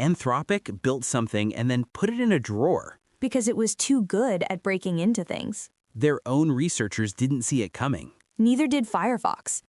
Anthropic built something and then put it in a drawer. Because it was too good at breaking into things. Their own researchers didn't see it coming. Neither did Firefox.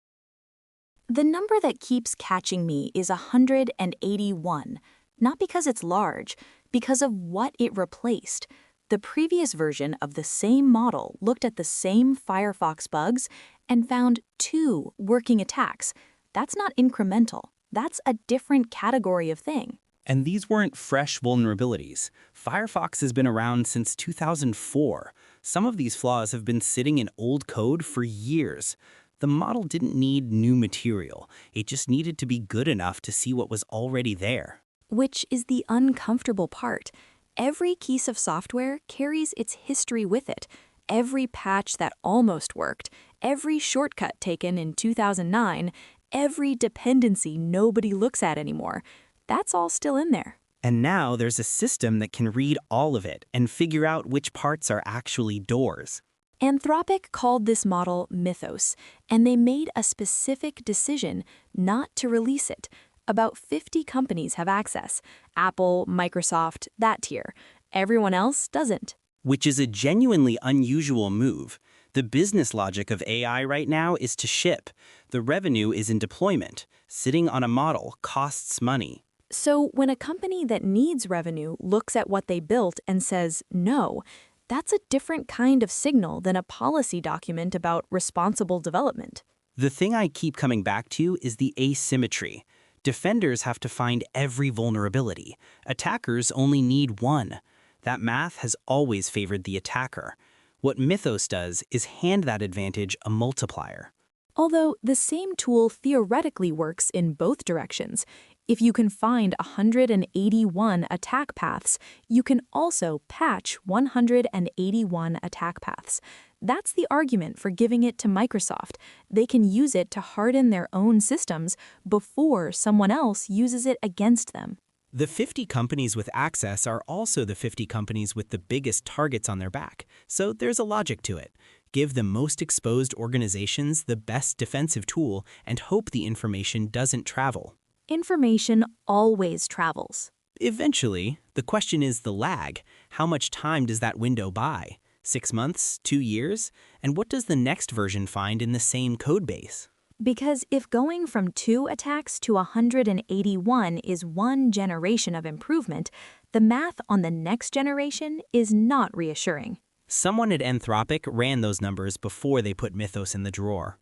The number that keeps catching me is 181, not because it's large, because of what it replaced. The previous version of the same model looked at the same Firefox bugs and found 2 working attacks. That's not incremental. That's a different category of thing. And these weren't fresh vulnerabilities. Firefox has been around since 2004. Some of these flaws have been sitting in old code for years. The model didn't need new material. It just needed to be good enough to see what was already there. Which is the uncomfortable part. Every piece of software carries its history with it. Every patch that almost worked, every shortcut taken in 2009, every dependency nobody looks at anymore. That's all still in there. And now there's a system that can read all of it and figure out which parts are actually doors. Anthropic called this model Mythos, and they made a specific decision not to release it. About 50 companies have access. Apple, Microsoft, that tier. Everyone else doesn't. Which is a genuinely unusual move. The business logic of AI right now is to ship. The revenue is in deployment. Sitting on a model costs money. So when a company that needs revenue looks at what they built and says no, that's a different kind of signal than a policy document about responsible development. The thing I keep coming back to is the asymmetry. Defenders have to find every vulnerability. Attackers only need one. That math has always favored the attacker. What Mythos does is hand that advantage a multiplier. Although the same tool theoretically works in both directions. If you can find 181 attack paths, you can also patch 181 attack paths. That's the argument for giving it to Microsoft. They can use it to harden their own systems before someone else uses it against them. The 50 companies with access are also the 50 companies with the biggest targets on their back, so there's a logic to it. Give the most exposed organizations the best defensive tool and hope the information doesn't travel. Information always travels. Eventually, the question is the lag. How much time does that window buy? 6 months? 2 years? And what does the next version find in the same codebase? Because if going from 2 attacks to 181 is one generation of improvement, the math on the next generation is not reassuring. Someone at Anthropic ran those numbers before they put Mythos in the drawer.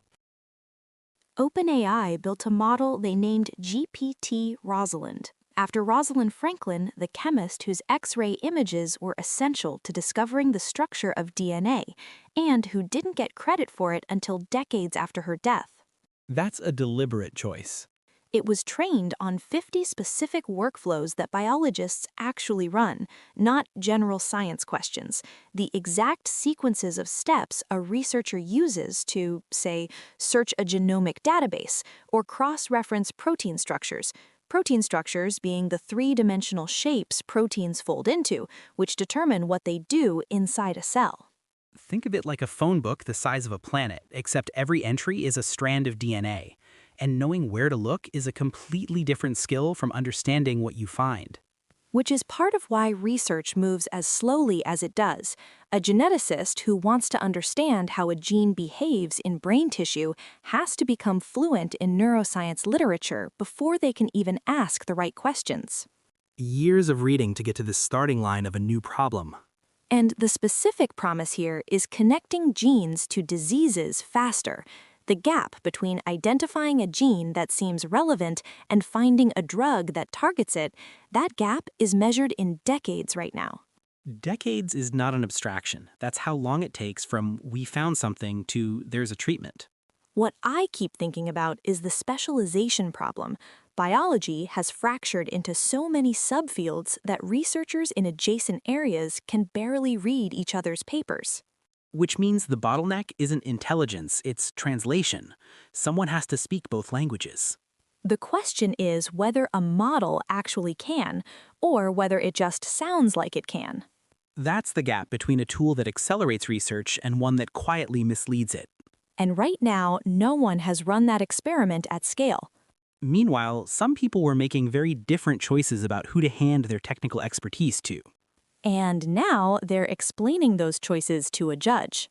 OpenAI built a model they named GPT-Rosalind, after Rosalind Franklin, the chemist whose X-ray images were essential to discovering the structure of DNA, and who didn't get credit for it until decades after her death. That's a deliberate choice. It was trained on 50 specific workflows that biologists actually run, not general science questions. The exact sequences of steps a researcher uses to, say, search a genomic database or cross-reference protein structures being the 3-dimensional shapes proteins fold into, which determine what they do inside a cell. Think of it like a phone book the size of a planet, except every entry is a strand of DNA. And knowing where to look is a completely different skill from understanding what you find. Which is part of why research moves as slowly as it does. A geneticist who wants to understand how a gene behaves in brain tissue has to become fluent in neuroscience literature before they can even ask the right questions. Years of reading to get to the starting line of a new problem. And the specific promise here is connecting genes to diseases faster. The gap between identifying a gene that seems relevant and finding a drug that targets it, that gap is measured in decades right now. Decades is not an abstraction. That's how long it takes from we found something to there's a treatment. What I keep thinking about is the specialization problem. Biology has fractured into so many subfields that researchers in adjacent areas can barely read each other's papers. Which means the bottleneck isn't intelligence, it's translation. Someone has to speak both languages. The question is whether a model actually can, or whether it just sounds like it can. That's the gap between a tool that accelerates research and one that quietly misleads it. And right now, no one has run that experiment at scale. Meanwhile, some people were making very different choices about who to hand their technical expertise to. And now they're explaining those choices to a judge.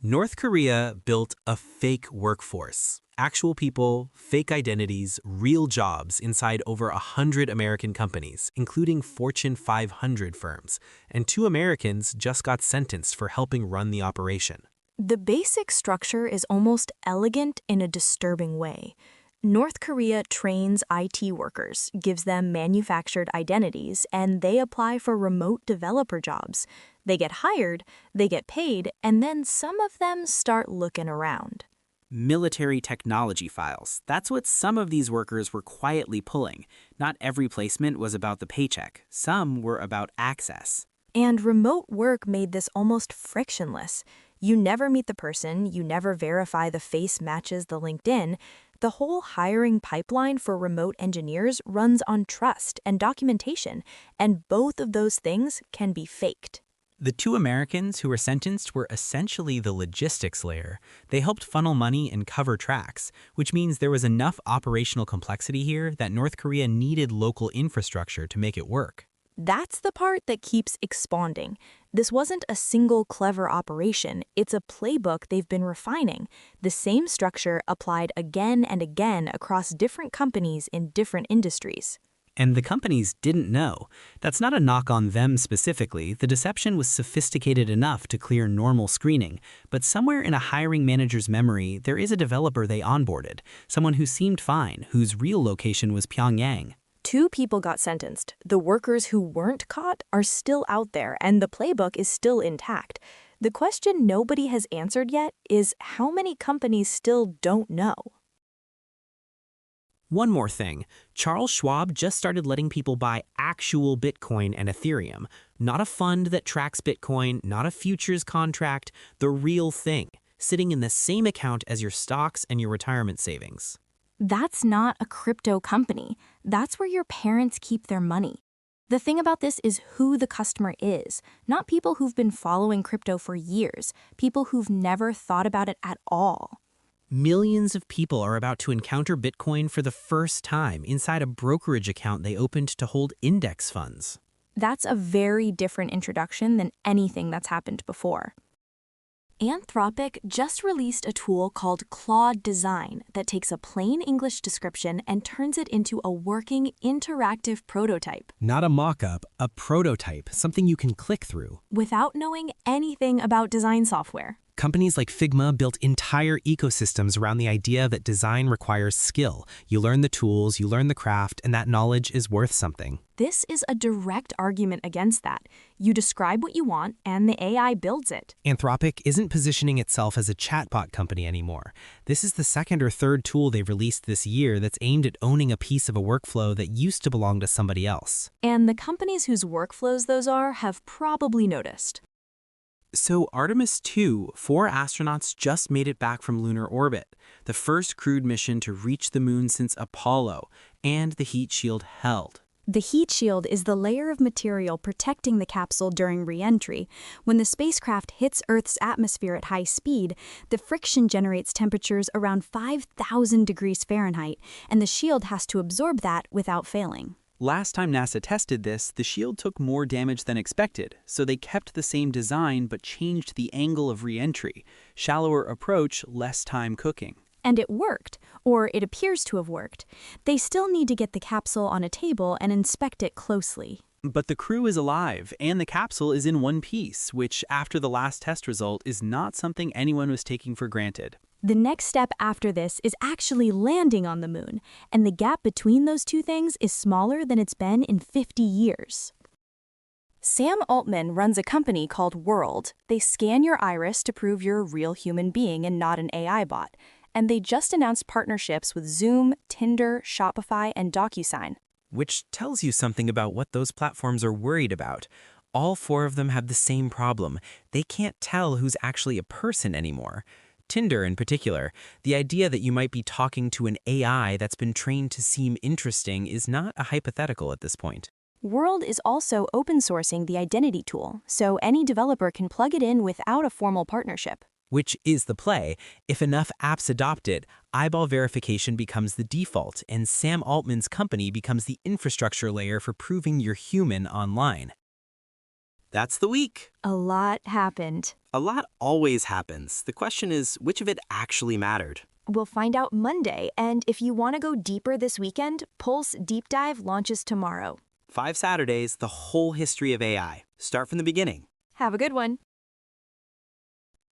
North Korea built a fake workforce. Actual people, fake identities, real jobs inside over 100 American companies, including Fortune 500 firms, and 2 Americans just got sentenced for helping run the operation. The basic structure is almost elegant in a disturbing way. North Korea trains IT workers, gives them manufactured identities, and they apply for remote developer jobs. They get hired, they get paid, and then some of them start looking around. Military technology files. That's what some of these workers were quietly pulling. Not every placement was about the paycheck. Some were about access. And remote work made this almost frictionless. You never meet the person, you never verify the face matches the LinkedIn. The whole hiring pipeline for remote engineers runs on trust and documentation, and both of those things can be faked. The 2 Americans who were sentenced were essentially the logistics layer. They helped funnel money and cover tracks, which means there was enough operational complexity here that North Korea needed local infrastructure to make it work. That's the part that keeps expanding. This wasn't a single clever operation, it's a playbook they've been refining. The same structure applied again and again across different companies in different industries. And the companies didn't know. That's not a knock on them specifically. The deception was sophisticated enough to clear normal screening. But somewhere in a hiring manager's memory, there is a developer they onboarded, someone who seemed fine, whose real location was Pyongyang. 2 people got sentenced. The workers who weren't caught are still out there, and the playbook is still intact. The question nobody has answered yet is how many companies still don't know? One more thing, Charles Schwab just started letting people buy actual Bitcoin and Ethereum. Not a fund that tracks Bitcoin, not a futures contract, the real thing, sitting in the same account as your stocks and your retirement savings. That's not a crypto company. That's where your parents keep their money. The thing about this is who the customer is, not people who've been following crypto for years, people who've never thought about it at all. Millions of people are about to encounter Bitcoin for the first time inside a brokerage account they opened to hold index funds. That's a very different introduction than anything that's happened before. Anthropic just released a tool called Claude Design that takes a plain English description and turns it into a working, interactive prototype. Not a mock-up, a prototype, something you can click through. Without knowing anything about design software. Companies like Figma built entire ecosystems around the idea that design requires skill. You learn the tools, you learn the craft, and that knowledge is worth something. This is a direct argument against that. You describe what you want, and the AI builds it. Anthropic isn't positioning itself as a chatbot company anymore. This is the 2nd or 3rd tool they've released this year that's aimed at owning a piece of a workflow that used to belong to somebody else. And the companies whose workflows those are have probably noticed. So Artemis 2, 4 astronauts just made it back from lunar orbit, the first crewed mission to reach the moon since Apollo, and the heat shield held. The heat shield is the layer of material protecting the capsule during re-entry. When the spacecraft hits Earth's atmosphere at high speed, the friction generates temperatures around 5,000 degrees Fahrenheit, and the shield has to absorb that without failing. Last time NASA tested this, the shield took more damage than expected, so they kept the same design but changed the angle of re-entry. Shallower approach, less time cooking. And it worked, or it appears to have worked. They still need to get the capsule on a table and inspect it closely. But the crew is alive, and the capsule is in one piece, which, after the last test result, is not something anyone was taking for granted. The next step after this is actually landing on the moon, and the gap between those two things is smaller than it's been in 50 years. Sam Altman runs a company called World. They scan your iris to prove you're a real human being and not an AI bot. And they just announced partnerships with Zoom, Tinder, Shopify, and DocuSign. Which tells you something about what those platforms are worried about. All 4 of them have the same problem. They can't tell who's actually a person anymore. Tinder in particular, the idea that you might be talking to an AI that's been trained to seem interesting is not a hypothetical at this point. World is also open sourcing the identity tool, so any developer can plug it in without a formal partnership. which is the play. If enough apps adopt it, eyeball verification becomes the default, and Sam Altman's company becomes the infrastructure layer for proving you're human online. That's the week. A lot happened. A lot always happens. The question is, which of it actually mattered? We'll find out Monday, and if you want to go deeper this weekend, Pulse Deep Dive launches tomorrow. 5 Saturdays, the whole history of AI. Start from the beginning. Have a good one.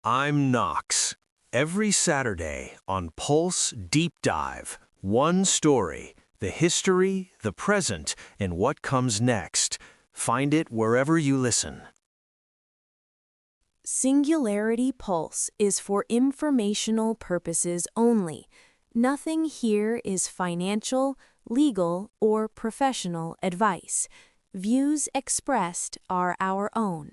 I'm Knox. Every Saturday on Pulse Deep Dive, one story, the history, the present, and what comes next. Find it wherever you listen. Singularity Pulse is for informational purposes only. Nothing here is financial, legal, or professional advice. Views expressed are our own.